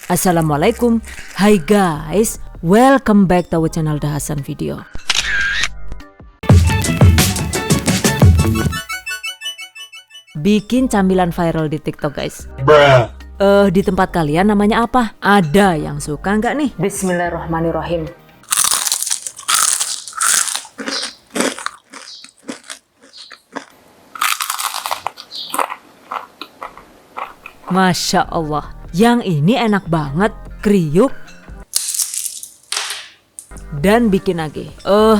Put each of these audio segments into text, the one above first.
Assalamualaikum. Hai guys, welcome back to our channel Dahasan Video. Bikin camilan viral di TikTok guys. Di tempat kalian namanya apa? Ada yang suka nggak nih? Bismillahirrahmanirrahim. Masya Allah, yang ini enak banget, kriuk dan bikin lagi.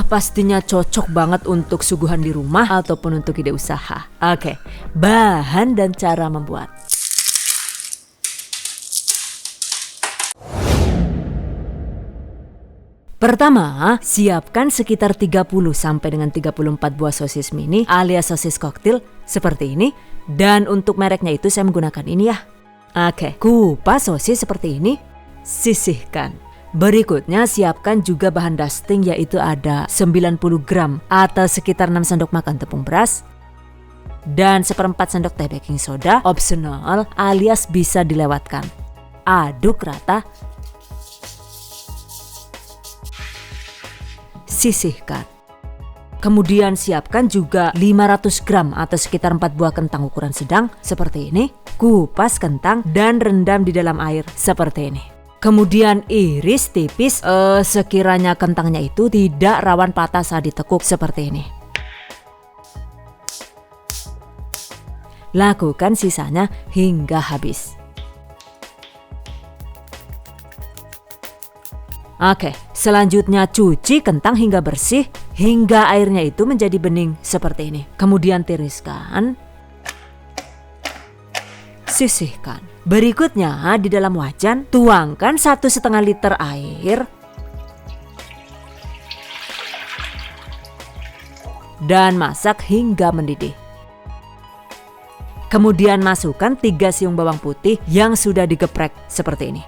Pastinya cocok banget untuk suguhan di rumah ataupun untuk ide usaha. Oke, bahan dan cara membuat. Pertama, siapkan sekitar 30 sampai dengan 34 buah sosis mini alias sosis koktil seperti ini. Dan untuk mereknya itu saya menggunakan ini ya. Oke, kupas sosis seperti ini, sisihkan. Berikutnya siapkan juga bahan dusting, yaitu ada 90 gram atau sekitar 6 sendok makan tepung beras dan 1/4 sendok teh baking soda, optional alias bisa dilewatkan. Aduk rata, sisihkan. Kemudian siapkan juga 500 gram atau sekitar 4 buah kentang ukuran sedang seperti ini. Kupas kentang dan rendam di dalam air seperti ini. Kemudian iris tipis sekiranya kentangnya itu tidak rawan patah saat ditekuk seperti ini. Lakukan sisanya hingga habis. Oke, selanjutnya cuci kentang hingga bersih hingga airnya itu menjadi bening seperti ini. Kemudian tiriskan, sisihkan. Berikutnya di dalam wajan tuangkan 1,5 liter air dan masak hingga mendidih. Kemudian masukkan 3 siung bawang putih yang sudah digeprek seperti ini.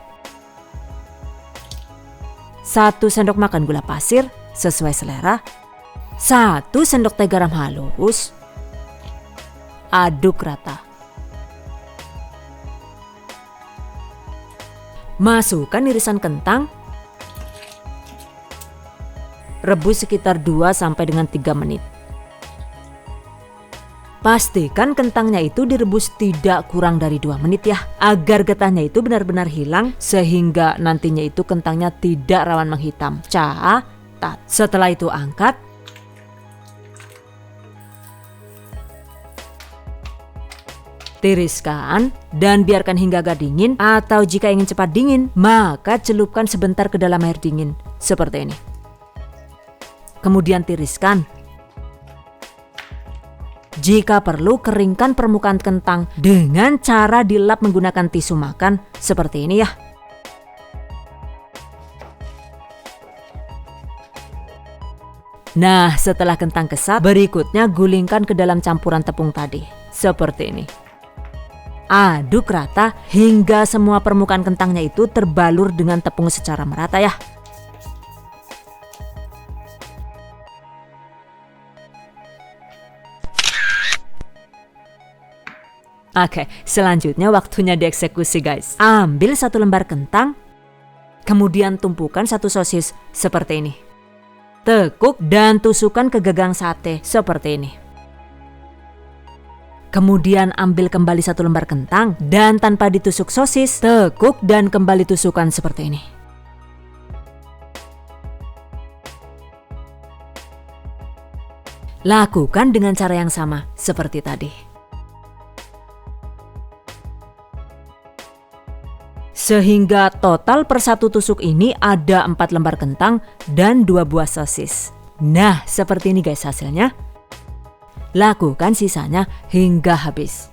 1 sendok makan gula pasir sesuai selera, 1 sendok teh garam halus, aduk rata. Masukkan irisan kentang, rebus sekitar 2 sampai dengan 3 menit. Pastikan kentangnya itu direbus tidak kurang dari 2 menit ya, agar getahnya itu benar-benar hilang sehingga nantinya itu kentangnya tidak rawan menghitam. Catat. Setelah itu angkat. Tiriskan dan biarkan hingga agak dingin, atau jika ingin cepat dingin maka celupkan sebentar ke dalam air dingin seperti ini. Kemudian tiriskan. Jika perlu, keringkan permukaan kentang dengan cara dilap menggunakan tisu makan seperti ini ya. Nah, setelah kentang kesat, berikutnya gulingkan ke dalam campuran tepung tadi seperti ini. Aduk rata hingga semua permukaan kentangnya itu terbalur dengan tepung secara merata ya. Oke, selanjutnya waktunya dieksekusi guys. Ambil 1 lembar kentang, kemudian tumpukan 1 sosis seperti ini. Tekuk dan tusukkan ke gagang sate seperti ini. Kemudian ambil kembali 1 lembar kentang dan tanpa ditusuk sosis, tekuk dan kembali tusukkan seperti ini. Lakukan dengan cara yang sama seperti tadi. Sehingga total per 1 tusuk ini ada 4 lembar kentang dan 2 buah sosis. Nah, seperti ini guys hasilnya. Lakukan sisanya hingga habis.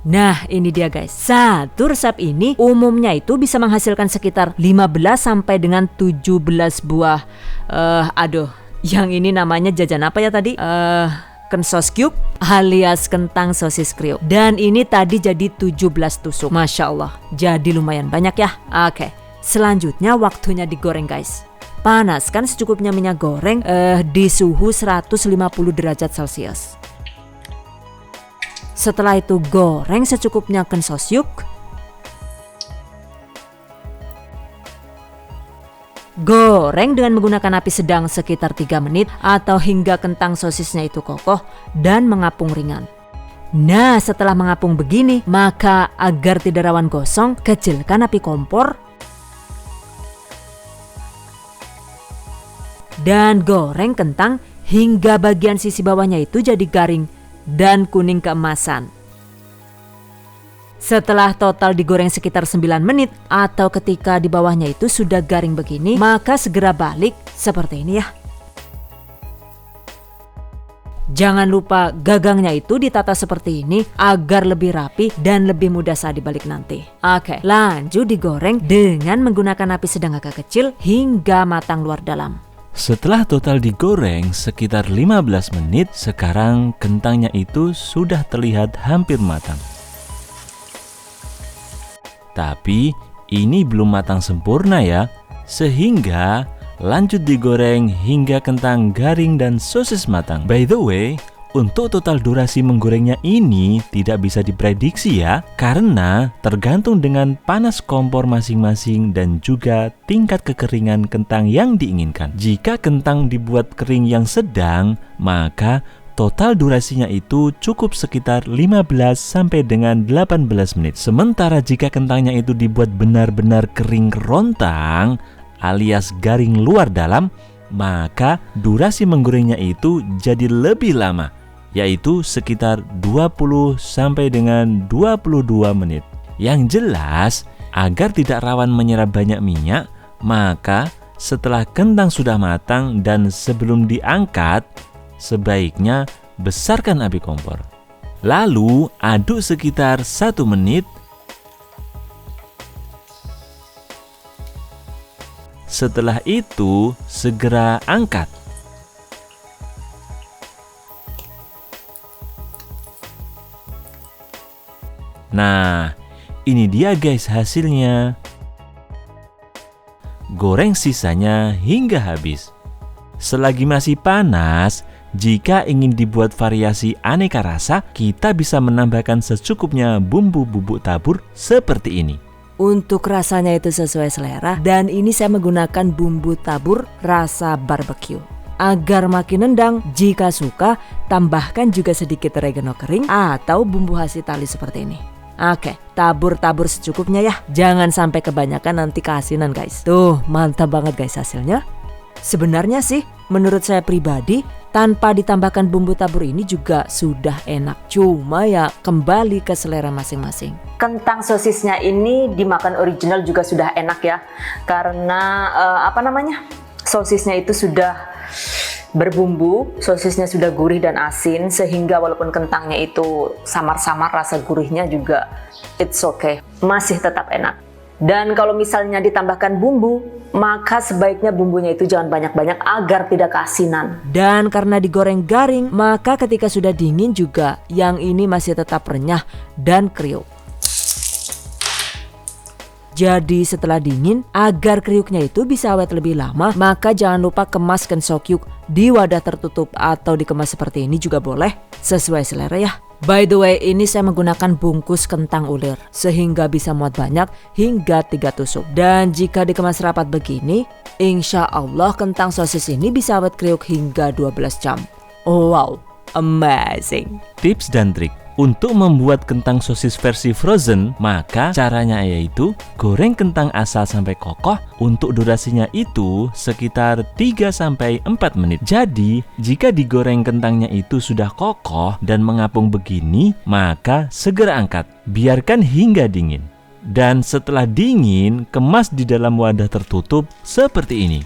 Nah, ini dia guys. 1 resep ini umumnya itu bisa menghasilkan sekitar 15 sampai dengan 17 buah yang ini namanya jajan apa ya tadi? tambahkan sos cube alias kentang sosis kriuk. Dan ini tadi jadi 17 tusuk. Masya Allah, jadi lumayan banyak ya. Oke, selanjutnya waktunya digoreng guys. Panaskan secukupnya minyak goreng di suhu 150 derajat Celcius. Setelah itu goreng secukupnya ken sos yuk. Goreng dengan menggunakan api sedang sekitar 3 menit atau hingga kentang sosisnya itu kokoh dan mengapung ringan. Nah, setelah mengapung begini, maka agar tidak rawan gosong, kecilkan api kompor dan goreng kentang hingga bagian sisi bawahnya itu jadi garing dan kuning keemasan. Setelah total digoreng sekitar 9 menit atau ketika di bawahnya itu sudah garing begini, maka segera balik seperti ini ya. Jangan lupa gagangnya itu ditata seperti ini agar lebih rapi dan lebih mudah saat dibalik nanti. Oke, lanjut digoreng dengan menggunakan api sedang agak kecil hingga matang luar dalam. Setelah total digoreng sekitar 15 menit, sekarang kentangnya itu sudah terlihat hampir matang. Tapi ini belum matang sempurna ya, sehingga lanjut digoreng hingga kentang garing dan sosis matang. By the way, untuk total durasi menggorengnya ini tidak bisa diprediksi ya, karena tergantung dengan panas kompor masing-masing dan juga tingkat kekeringan kentang yang diinginkan. Jika kentang dibuat kering yang sedang, maka total durasinya itu cukup sekitar 15 sampai dengan 18 menit. Sementara jika kentangnya itu dibuat benar-benar kering kerontang alias garing luar dalam, maka durasi menggorengnya itu jadi lebih lama, yaitu sekitar 20 sampai dengan 22 menit. Yang jelas, agar tidak rawan menyerap banyak minyak, maka setelah kentang sudah matang dan sebelum diangkat, sebaiknya besarkan api kompor. Lalu aduk sekitar 1 menit. Setelah itu segera angkat. Nah, ini dia guys hasilnya. Goreng sisanya hingga habis. Selagi masih panas, jika ingin dibuat variasi aneka rasa, kita bisa menambahkan secukupnya bumbu bubuk tabur seperti ini. Untuk rasanya itu sesuai selera, dan ini saya menggunakan bumbu tabur rasa barbecue. Agar makin nendang, jika suka, tambahkan juga sedikit oregano kering atau bumbu khas Itali seperti ini. Oke, tabur-tabur secukupnya ya. Jangan sampai kebanyakan nanti keasinan guys. Tuh, mantap banget guys hasilnya. Sebenarnya sih, menurut saya pribadi, tanpa ditambahkan bumbu tabur ini juga sudah enak. Cuma ya kembali ke selera masing-masing. Kentang sosisnya ini dimakan original juga sudah enak ya. Karena sosisnya itu sudah berbumbu, sosisnya sudah gurih dan asin, sehingga walaupun kentangnya itu samar-samar, rasa gurihnya juga it's okay, masih tetap enak. Dan kalau misalnya ditambahkan bumbu, maka sebaiknya bumbunya itu jangan banyak-banyak agar tidak keasinan. Dan karena digoreng garing, maka ketika sudah dingin juga yang ini masih tetap renyah dan kriuk. Jadi setelah dingin, agar kriuknya itu bisa awet lebih lama, maka jangan lupa kemas kensokyuk di wadah tertutup atau dikemas seperti ini juga boleh, sesuai selera ya. By the way, ini saya menggunakan bungkus kentang ulir sehingga bisa muat banyak hingga 3 tusuk. Dan jika dikemas rapat begini, insya Allah kentang sosis ini bisa awet kriuk hingga 12 jam. Oh, wow, amazing. Tips dan trik untuk membuat kentang sosis versi frozen, maka caranya yaitu goreng kentang asal sampai kokoh. Untuk durasinya itu sekitar 3 sampai 4 menit. Jadi, jika digoreng kentangnya itu sudah kokoh dan mengapung begini, maka segera angkat. Biarkan hingga dingin. Dan setelah dingin, kemas di dalam wadah tertutup seperti ini.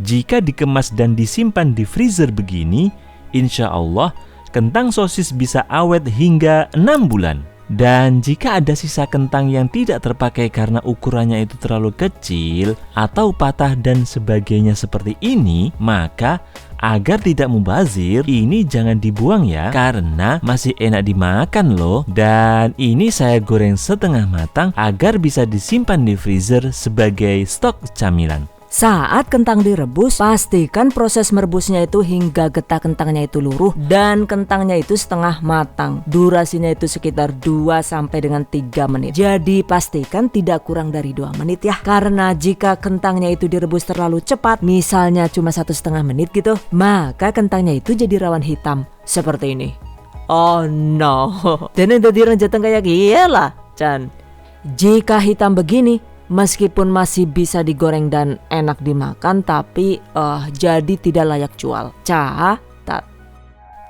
Jika dikemas dan disimpan di freezer begini, insya Allah kentang sosis bisa awet hingga 6 bulan. Dan jika ada sisa kentang yang tidak terpakai karena ukurannya itu terlalu kecil atau patah dan sebagainya seperti ini, maka agar tidak mubazir, ini jangan dibuang ya, karena masih enak dimakan loh. Dan ini saya goreng setengah matang agar bisa disimpan di freezer sebagai stok camilan. Saat kentang direbus, pastikan proses merebusnya itu hingga getah kentangnya itu luruh dan kentangnya itu setengah matang. Durasinya itu sekitar 2 sampai dengan 3 menit. Jadi pastikan tidak kurang dari 2 menit ya. Karena jika kentangnya itu direbus terlalu cepat, misalnya cuma 1,5 menit gitu, maka kentangnya itu jadi rawan hitam seperti ini. Oh no. Dan udah dirang jateng kayak gila, Chan. Jika hitam begini, meskipun masih bisa digoreng dan enak dimakan, tapi jadi tidak layak jual. Catat.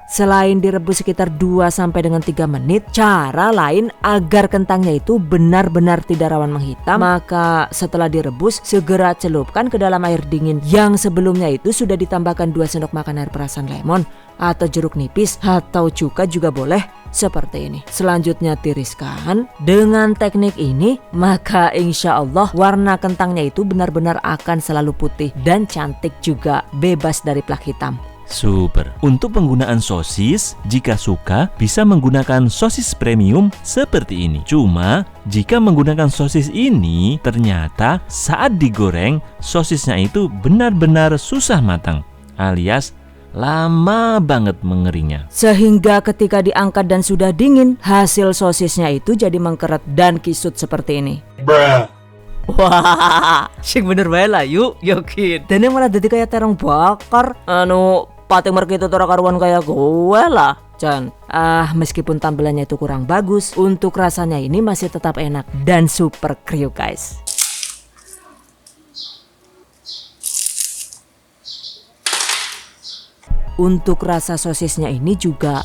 Selain direbus sekitar 2 sampai dengan 3 menit, cara lain agar kentangnya itu benar-benar tidak rawan menghitam, maka setelah direbus segera celupkan ke dalam air dingin yang sebelumnya itu sudah ditambahkan 2 sendok makan air perasan lemon atau jeruk nipis atau cuka juga boleh. Seperti ini. Selanjutnya tiriskan. Dengan teknik ini, maka insya Allah warna kentangnya itu benar-benar akan selalu putih dan cantik juga, bebas dari plak hitam. Super. Untuk penggunaan sosis, jika suka bisa menggunakan sosis premium seperti ini. Cuma jika menggunakan sosis ini, ternyata saat digoreng sosisnya itu benar-benar susah matang, alias lama banget mengeringnya. Sehingga ketika diangkat dan sudah dingin, hasil sosisnya itu jadi mengkeret dan kisut seperti ini. Bruh. Wah, sing bener bae lah yuk, yakin. Dan yang malah jadi kayak terong bakar. Pating merek itu tora karuan kayak gue lah, Chan. Meskipun tampilannya itu kurang bagus, untuk rasanya ini masih tetap enak dan super kriuk guys. Untuk rasa sosisnya ini juga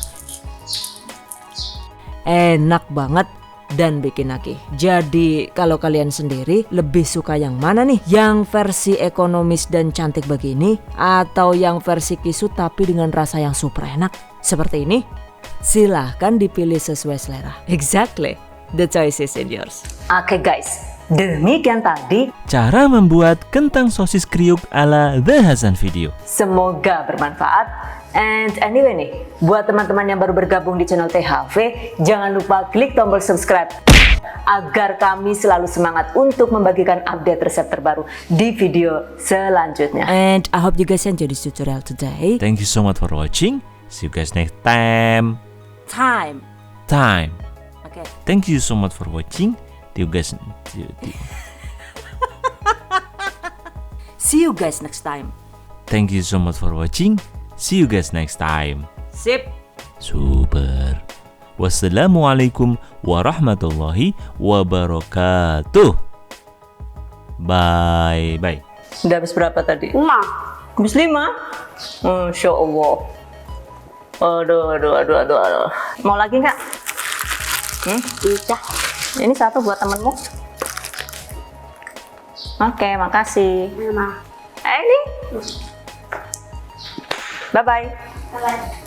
enak banget dan bikin nagih. Jadi kalau kalian sendiri lebih suka yang mana nih? Yang versi ekonomis dan cantik begini, atau yang versi kisut tapi dengan rasa yang super enak seperti ini? Silahkan dipilih sesuai selera. Exactly, the choice is in yours. Oke guys, demikian tadi cara membuat kentang sosis kriuk ala The Hasan Video. Semoga bermanfaat. And anyway nih, buat teman-teman yang baru bergabung di channel THV, jangan lupa klik tombol subscribe agar kami selalu semangat untuk membagikan update resep terbaru di video selanjutnya. And I hope you guys enjoy this tutorial today. Thank you so much for watching. See you guys next time. Okay. Thank you so much for watching. See you guys next time. Thank you so much for watching. See you guys next time. Sip. Super. Wassalamualaikum warahmatullahi wabarakatuh. Bye bye. Udah habis berapa tadi? 5. Habis 5? Masya Allah. Aduh. Mau lagi nggak? Bisa. Ini satu buat temenmu. Oke, makasih. Nah. Ini. Bye-bye. Bye.